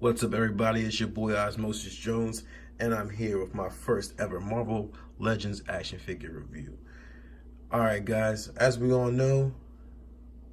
What's up, everybody? It's your boy Ozmosis Jones, and I'm here with my first ever Marvel Legends action figure review. Alright, guys, as we all know,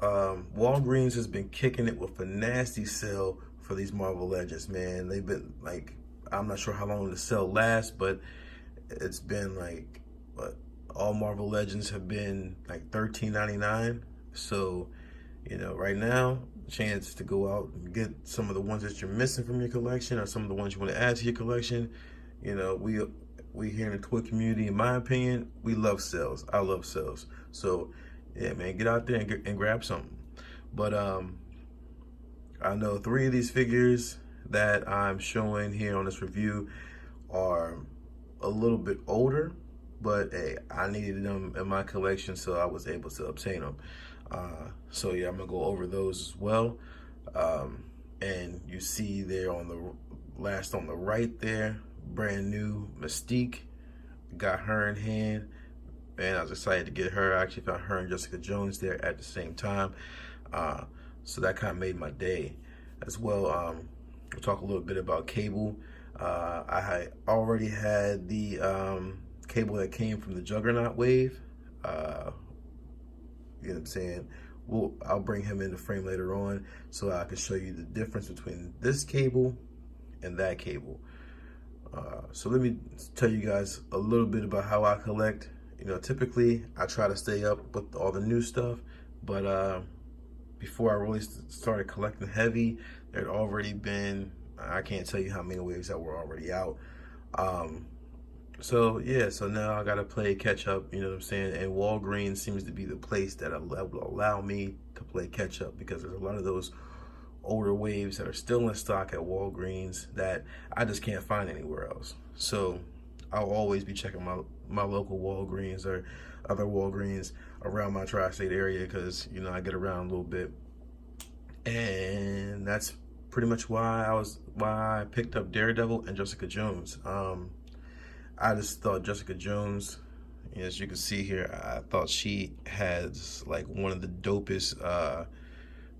Walgreens has been kicking it with a nasty sale for these Marvel Legends, man. They've been like, I'm not sure how long the sale lasts, but it's been like, what, all Marvel Legends have been like $13.99. So, right now, chance to go out and get some of the ones that you're missing from your collection, or some of the ones you want to add to your collection. We here in the toy community, in my opinion, we love sales. I love sales. So yeah, man, get out there and grab something. But I know 3 of these figures that I'm showing here on this review are a little bit older, but hey, I needed them in my collection, so I was able to obtain them. So yeah, I'm gonna go over those as well. And you see there on the on the right there, brand new Mystique. Got her in hand, and I was excited to get her. I actually found her and Jessica Jones there at the same time. So that kind of made my day as well. We'll talk a little bit about Cable. I already had the Cable that came from the Juggernaut wave. You know what I'm saying? I'll bring him into frame later on so I can show you the difference between this Cable and that Cable. So let me tell you guys a little bit about how I collect. Typically I try to stay up with all the new stuff, but before I really started collecting heavy, there'd already been, I can't tell you how many waves that were already out. So yeah, so now I gotta play catch up, you know what I'm saying? And Walgreens seems to be the place that will allow me to play catch up, because there's a lot of those older waves that are still in stock at Walgreens that I just can't find anywhere else. So I'll always be checking my local Walgreens or other Walgreens around my tri-state area, because I get around a little bit. And that's pretty much why I picked up Daredevil and Jessica Jones. I just thought Jessica Jones, as you can see here, I thought she has like one of the dopest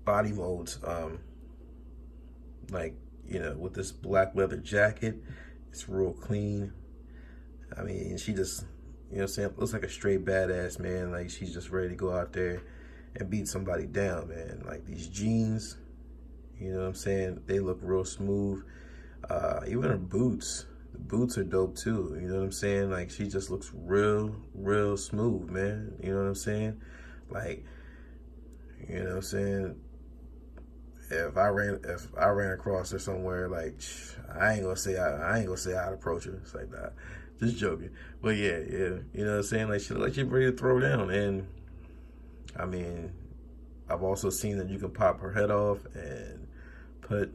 body molds. With this black leather jacket, it's real clean. I mean, she just, looks like a straight badass, man. Like, she's just ready to go out there and beat somebody down, man. Like, these jeans, you know what I'm saying? They look real smooth. Even her boots. The boots are dope too, you know what I'm saying? Like, she just looks real smooth, man. You know what I'm saying? Like, you know what I'm saying? If I ran across her somewhere, like, I ain't gonna say I'd approach her. It's like that. Just joking. But yeah, you know what I'm saying? Like, she look like she's ready to throw down. And I mean, I've also seen that you can pop her head off and put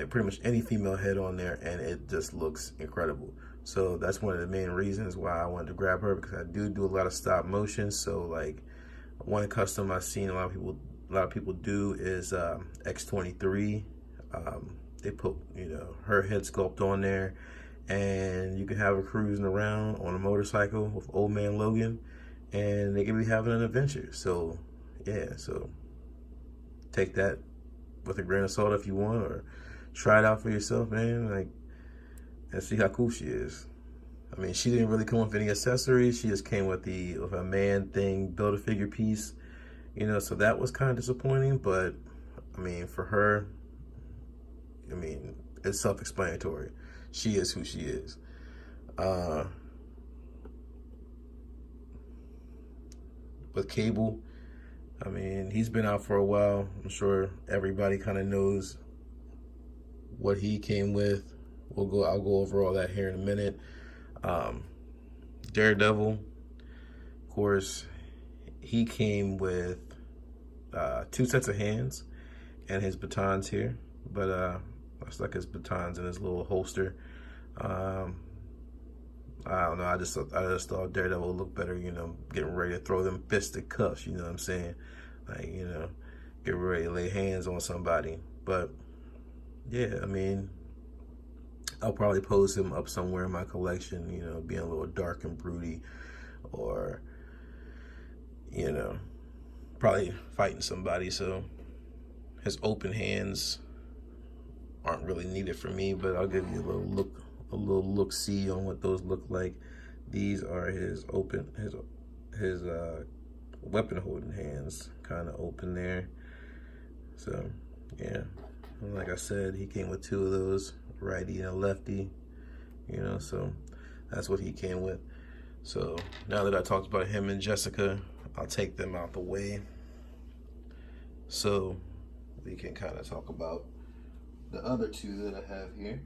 pretty much any female head on there, and it just looks incredible. So that's one of the main reasons why I wanted to grab her, because I do a lot of stop motion. So like, one custom I've seen a lot of people do is X23. They put her head sculpt on there, and you can have her cruising around on a motorcycle with Old Man Logan, and they can be having an adventure. So yeah, so take that with a grain of salt if you want, or try it out for yourself, man. Like, and see how cool she is. I mean, she didn't really come with any accessories. She just came with a man thing, Build-A-Figure piece, so that was kind of disappointing. But I mean, for her, I mean, it's self-explanatory. She is who she is. With Cable, I mean, he's been out for a while. I'm sure everybody kind of knows what he came with. I'll go over all that here in a minute. Daredevil, of course, he came with 2 sets of hands and his batons here, but I stuck his batons in his little holster. I don't know, I just thought Daredevil looked better, getting ready to throw them fisted cuffs, you know what I'm saying? Like, get ready to lay hands on somebody. But yeah, I mean, I'll probably pose him up somewhere in my collection, being a little dark and broody, or, probably fighting somebody. So his open hands aren't really needed for me, but I'll give you a little look-see on what those look like. These are his weapon holding hands, kind of open there. So yeah, like I said, he came with 2 of those, righty and a lefty, you know, so that's what he came with. So now that I talked about him and Jessica, I'll take them out the way so we can kind of talk about the other 2 that I have here.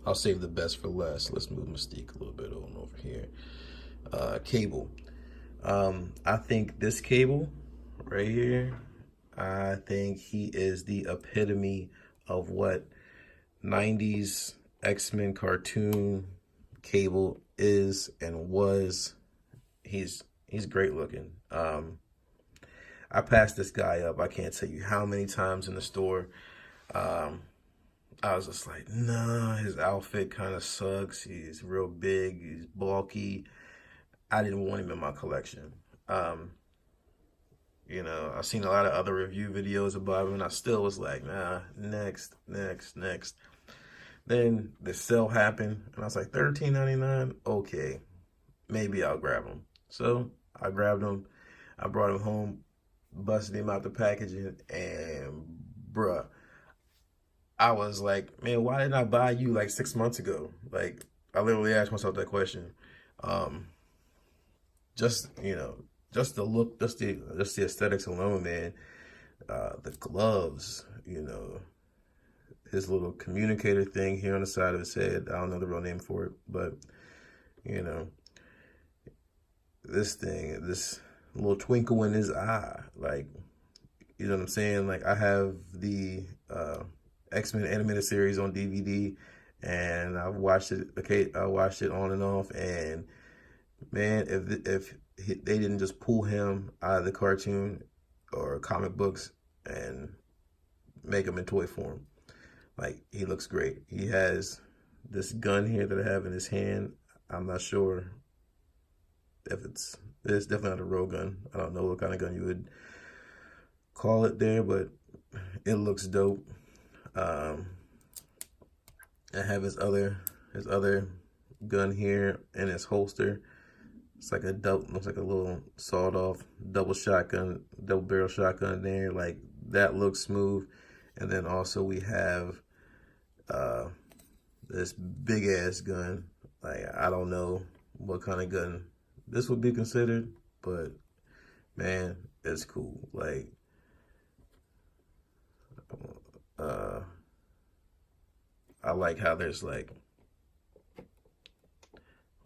I'll save the best for last. Let's move Mystique a little bit on over here. Cable. I think this Cable right here, I think he is the epitome of what 90s X-Men cartoon Cable is and was. He's great looking. I passed this guy up, I can't tell you how many times in the store. I was just like, nah, his outfit kind of sucks. He's real big, he's bulky. I didn't want him in my collection. You know, I've seen a lot of other review videos about him, and I still was like, nah, next. Then the sale happened, and I was like, $13.99? Okay, maybe I'll grab him. So I grabbed him, I brought him home, busted him out the packaging, and bruh, I was like, man, why didn't I buy you like 6 months ago? Like, I literally asked myself that question. Just, you know, just the look, just the aesthetics alone, man. The gloves, you know, his little communicator thing here on the side of his head. I don't know the real name for it, but, you know, this thing, this little twinkle in his eye, like, you know what I'm saying? Like, I have the X-Men animated series on DVD, and I've watched it. Okay, I watched it on and off, and man, if they didn't just pull him out of the cartoon or comic books and make him in toy form, like, he looks great. He has this gun here that I have in his hand. I'm not sure if it's definitely not a real gun. I don't know what kind of gun you would call it there, but it looks dope. I have his other gun here in his holster. It's like looks like a little sawed off double barrel shotgun there. Like, that looks smooth. And then also we have this big ass gun. Like, I don't know what kind of gun this would be considered, but man, it's cool. Like, I like how there's like,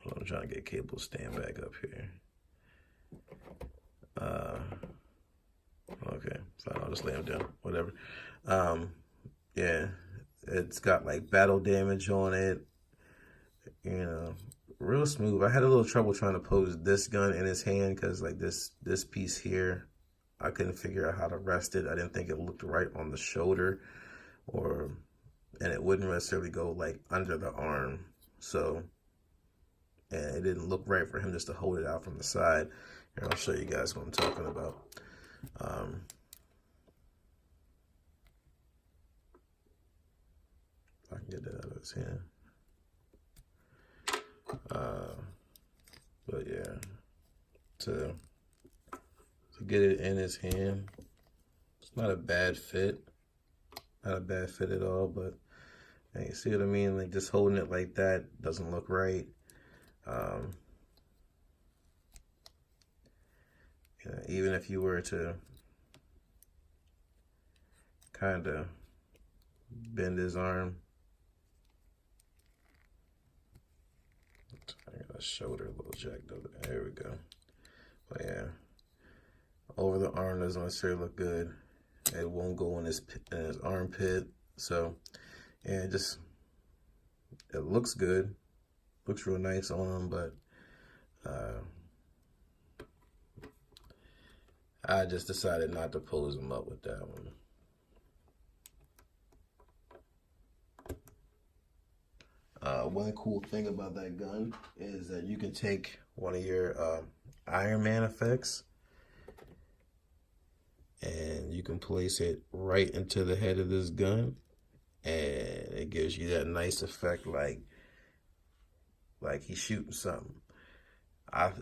I'm trying to get Cable stand back up here. Okay, fine, I'll just lay him down, whatever. Yeah, it's got like battle damage on it, you know, real smooth. I had a little trouble trying to pose this gun in his hand because like this piece here, I couldn't figure out how to rest it. I didn't think it looked right on the shoulder, and it wouldn't necessarily go like under the arm. So, and it didn't look right for him just to hold it out from the side. Here, I'll show you guys what I'm talking about. If I can get that out of his hand. But yeah, to get it in his hand, it's not a bad fit. Not a bad fit at all, but hey, you see what I mean? Like, just holding it like that doesn't look right. You know, even if you were to kind of bend his arm, I got a shoulder a little jacked up. There we go. But yeah, over the arm doesn't necessarily look good. It won't go in his armpit. So yeah, it looks good. Looks real nice on him, but I just decided not to pose him up with that one. One cool thing about that gun is that you can take one of your Iron Man effects and you can place it right into the head of this gun, and it gives you that nice effect like he's shooting something.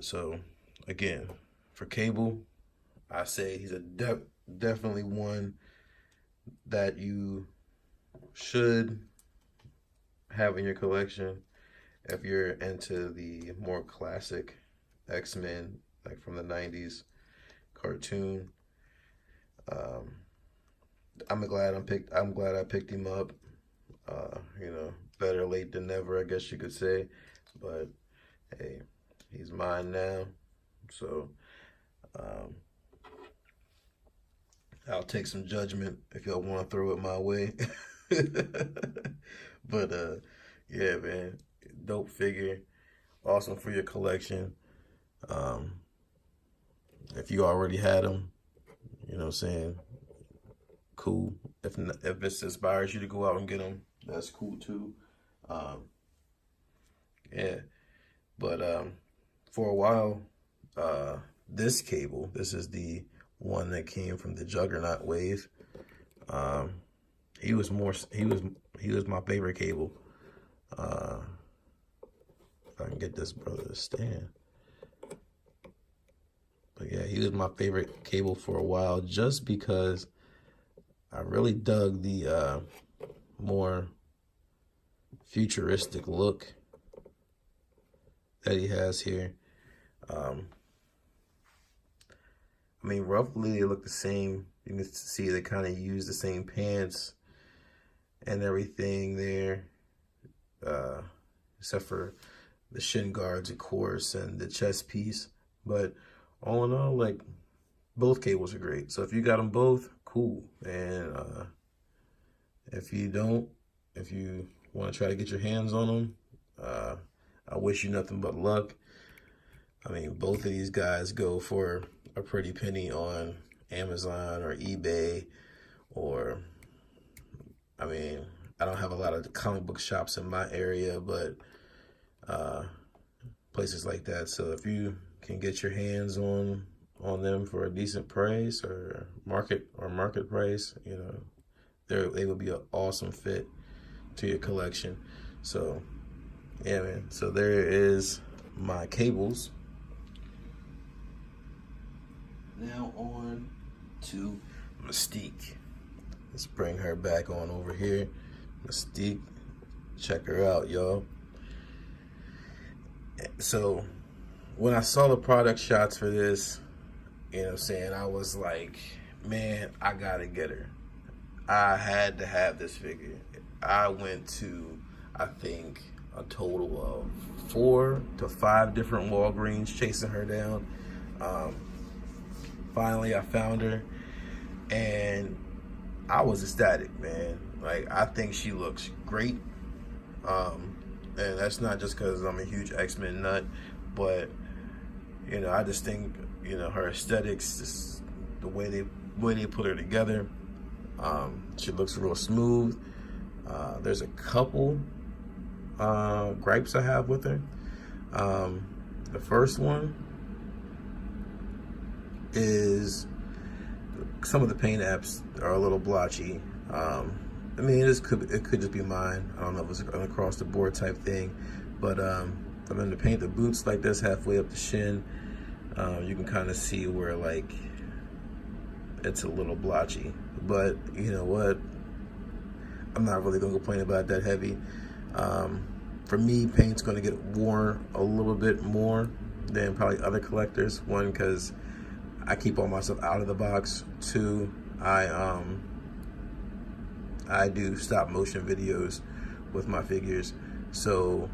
So again, for Cable, I say he's a definitely one that you should have in your collection if you're into the more classic X-Men, like from the 90s cartoon. I'm glad I picked him up. Better late than never, I guess you could say. But hey, he's mine now. So I'll take some judgment if y'all want to throw it my way. But yeah, man, dope figure, awesome for your collection. If you already had them, you know what I'm saying, cool. If this inspires you to go out and get them, that's cool too. Yeah, but for a while, this Cable, this is the one that came from the Juggernaut wave. He was my favorite Cable. If I can get this brother to stand. But yeah, he was my favorite Cable for a while, just because I really dug the more futuristic look that he has here. I mean, roughly they look the same. You can see they kind of use the same pants and everything there, except for the shin guards, of course, and the chest piece. But all in all, like, both Cables are great. So if you got them both, cool. And if you don't, if you want to try to get your hands on them, I wish you nothing but luck. I mean, both of these guys go for a pretty penny on Amazon or eBay, or, I mean, I don't have a lot of comic book shops in my area, but places like that. So if you can get your hands on them for a decent price or market price, you know, they would be an awesome fit to your collection. So yeah, man. So there is my Cables. Now on to Mystique. Let's bring her back on over here. Mystique, check her out, y'all. So when I saw the product shots for this, you know what I'm saying, I was like, man, I gotta get her. I had to have this figure. I went to, I think, a total of 4 to 5 different Walgreens chasing her down. Finally, I found her, and I was ecstatic, man. Like, I think she looks great. And that's not just because I'm a huge X-Men nut, but, you know, I just think, you know, her aesthetics, just the way they put her together, she looks real smooth. There's a couple gripes I have with her. The first one is some of the paint apps are a little blotchy. I mean, it could just be mine. I don't know if it's an across the board type thing, but for them to paint the boots like this halfway up the shin, you can kind of see where, like, it's a little blotchy. But you know what? I'm not really gonna complain about that heavy. For me, paint's gonna get worn a little bit more than probably other collectors. One, because I keep all my stuff out of the box. 2, I do stop motion videos with my figures, so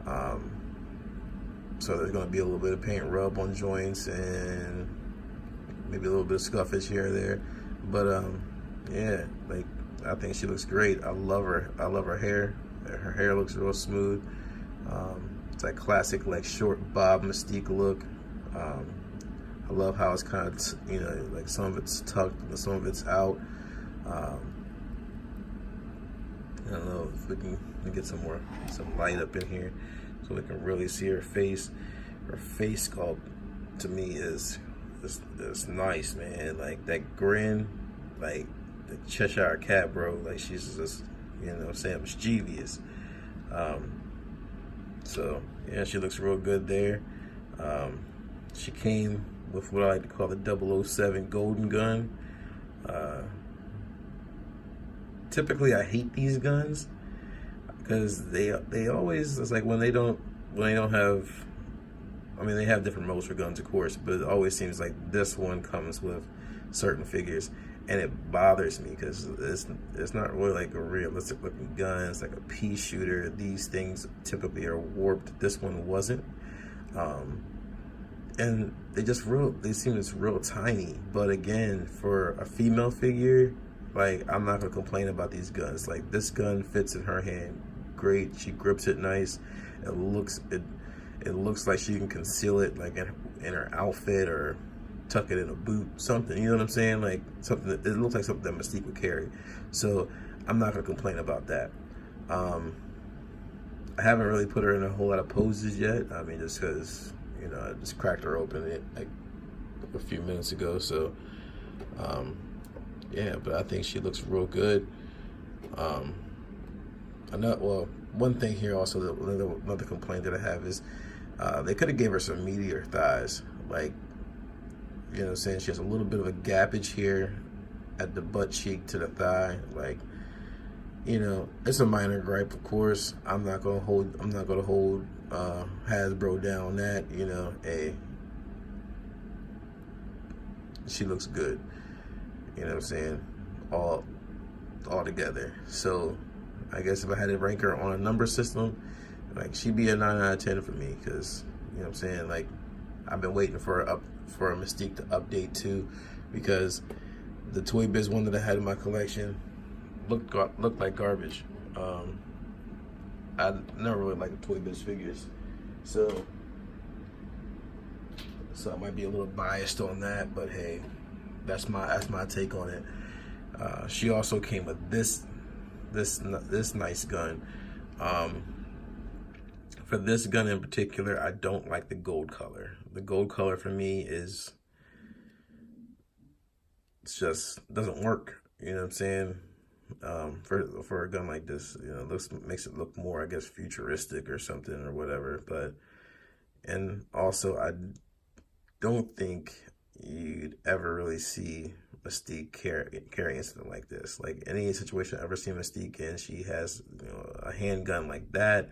there's going to be a little bit of paint rub on joints and maybe a little bit of scuffage here or there. But yeah, like, I think she looks great. I love her. I love her hair. Her hair looks real smooth. It's like classic, like, short bob Mystique look. I love how it's kind of, you know, like, some of it's tucked and some of it's out. I don't know if we can get some light up in here so we can really see her face. Her face sculpt, to me, is it's nice, man. Like that grin, like the Cheshire Cat, bro. Like she's just, you know what I'm saying, mischievous. So yeah, she looks real good there. She came with what I like to call the 007 golden gun. Typically I hate these guns because they always, it's like when they don't have, I mean, they have different modes for guns, of course, but it always seems like this one comes with certain figures, and it bothers me because it's not really like a realistic looking gun. It's like a pea shooter. These things typically are warped. This one wasn't, and they seem it's real tiny. But again, for a female figure, like, I'm not gonna complain about these guns. Like, this gun fits in her hand great. She grips it nice. It looks like she can conceal it, like in her outfit, or tuck it in a boot, something. You know what I'm saying? Like something it looks like something that Mystique would carry. So I'm not gonna complain about that. I haven't really put her in a whole lot of poses yet. I mean, just because, you know, I just cracked her open like a few minutes ago. So yeah, but I think she looks real good. One thing here also, another complaint that I have is they could have gave her some meatier thighs. Like, you know what I'm saying? She has a little bit of a gappage here at the butt cheek to the thigh. Like, you know, it's a minor gripe, of course. I'm not gonna hold Hasbro down on that. You know, she looks good. You know what I'm saying? All together. So I guess if I had to rank her on a number system, like, she'd be a 9 out of 10 for me, because, you know what I'm saying, like, I've been waiting for a Mystique to update too, because the Toy Biz one that I had in my collection looked like garbage. I never really liked the Toy Biz figures, so I might be a little biased on that, but hey, that's my take on it. She also came with this nice gun. For this gun in particular, I don't like the gold color. The gold color for me it's just doesn't work. You know what I'm saying? For a gun like this, you know, makes it look more, I guess, futuristic or something or whatever. And also, I don't think you'd ever really see Mystique carry incident like this. Like, any situation I've ever seen Mystique in, she has, you know, a handgun like that,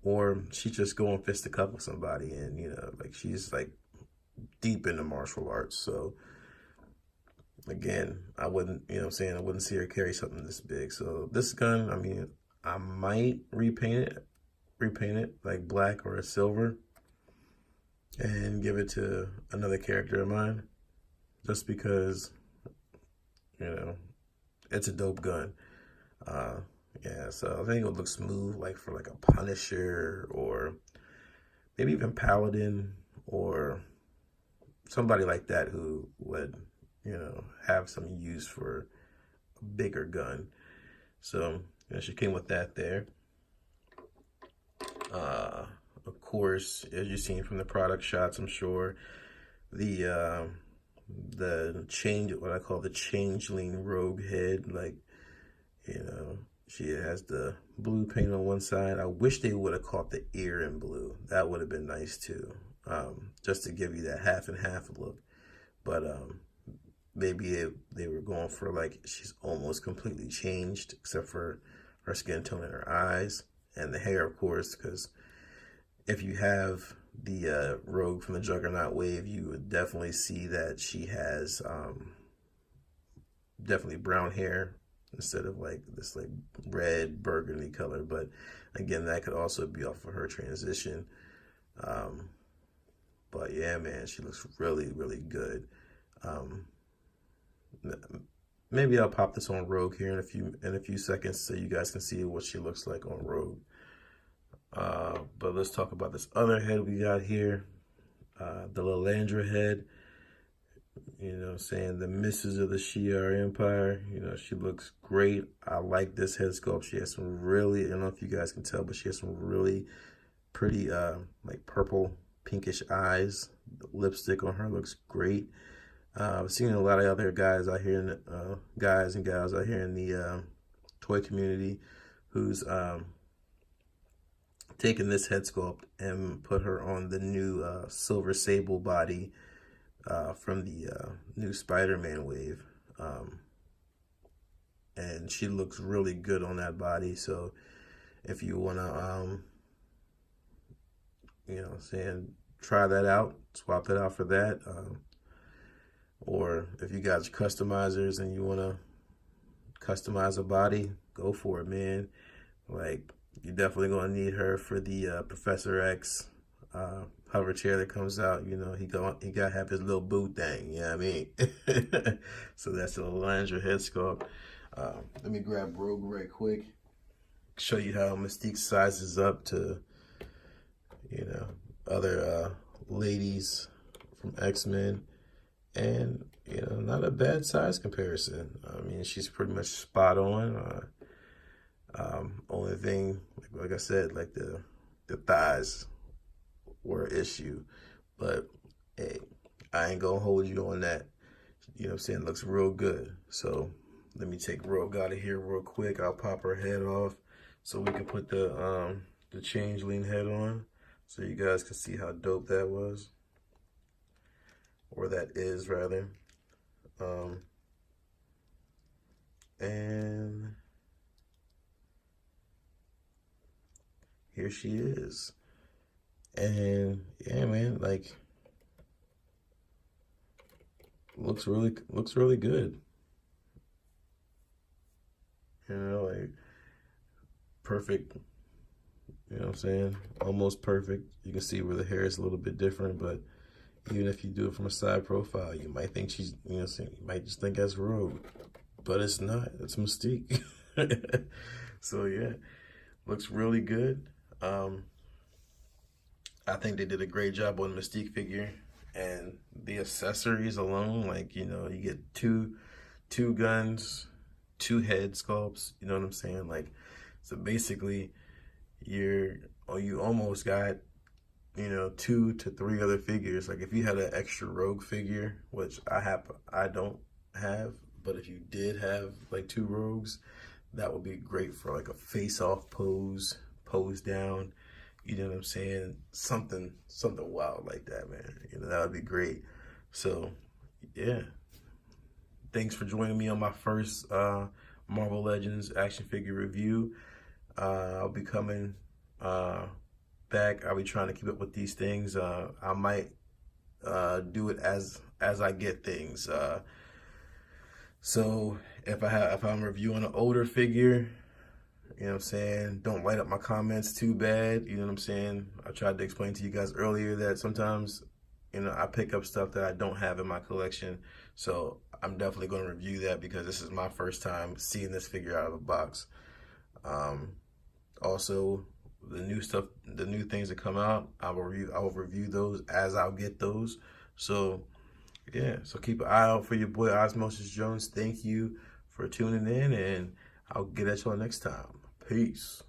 or she's just going fisticuff with somebody, and, you know, like, she's like deep into martial arts. So again, I wouldn't, you know what I'm saying, I wouldn't see her carry something this big. So this gun, I mean, I might repaint it like black or a silver and give it to another character of mine, just because, you know, it's a dope gun. Yeah, so I think it would look smooth, like for like a Punisher, or maybe even Paladin, or somebody like that who would, you know, have some use for a bigger gun. So, you know, she came with that there. Of course, as you've seen from the product shots, I'm sure, the what I call the changeling rogue head, like, you know, she has the blue paint on one side. I wish they would have caught the ear in blue. That would have been nice too, just to give you that half and half look. But maybe they were going for, like, she's almost completely changed except for her skin tone and her eyes and the hair, of course, because if you have the Rogue from the Juggernaut wave, you would definitely see that she has definitely brown hair instead of like this like red burgundy color. But again, that could also be off of her transition. But yeah, man, she looks really, really good. Maybe I'll pop this on Rogue here in a few seconds so you guys can see what she looks like on Rogue. But let's talk about this other head we got here, the Lilandra head. You know what I'm saying? The Misses of the Shi'ar Empire. You know, she looks great. I like this head sculpt. She has some really, I don't know if you guys can tell, but she has some really pretty, like purple pinkish eyes. The lipstick on her looks great. I've seen a lot of other guys out here, guys and gals out here in the toy community who's taken this head sculpt and put her on the new Silver Sable body from the new Spider-Man wave. And she looks really good on that body. So if you want to, try that out, swap that out for that. Or if you guys are customizers and you want to customize a body, go for it, man. Like, you're definitely going to need her for the Professor X hover chair that comes out. You know, he got to have his little boot thing, you know what I mean? So that's a Langer head sculpt. Let me grab Rogue right quick, show you how Mystique sizes up to, other ladies from X-Men. And, not a bad size comparison. I mean, she's pretty much spot on. Only thing, like I said, like the thighs were an issue. But, hey, I ain't gonna hold you on that. You know what I'm saying? Looks real good. So, let me take Rogue out of here real quick. I'll pop her head off so we can put the changeling head on so you guys can see how dope that was. Or that is, rather. And here she is. And yeah, man, like, looks really good. Like, perfect. You know what I'm saying? Almost perfect. You can see where the hair is a little bit different, but even if you do it from a side profile, you might think she's, you might just think that's Rogue, but it's not. It's Mystique. So yeah, looks really good. I think they did a great job on the Mystique figure, and the accessories alone, like, you get two guns, 2 head sculpts. You know what I'm saying? Like, so basically, you almost got 2 to 3 other figures. Like, if you had an extra Rogue figure, which I don't have, but if you did have like 2 Rogues, that would be great for like a face-off pose down. You know what I'm saying? Something wild like that, man. That would be great. So, yeah. Thanks for joining me on my first Marvel Legends action figure review. I'll be coming back. I'll be trying to keep up with these things. I might do it as I get things. So if I'm reviewing an older figure, you know what I'm saying, don't light up my comments too bad. You know what I'm saying? I tried to explain to you guys earlier that sometimes, I pick up stuff that I don't have in my collection. So I'm definitely going to review that because this is my first time seeing this figure out of the box. Also, the new things that come out, I will review those as I'll get those. So yeah, so keep an eye out for your boy Ozmosis Jones. Thank you for tuning in, and I'll get at y'all next time. Peace.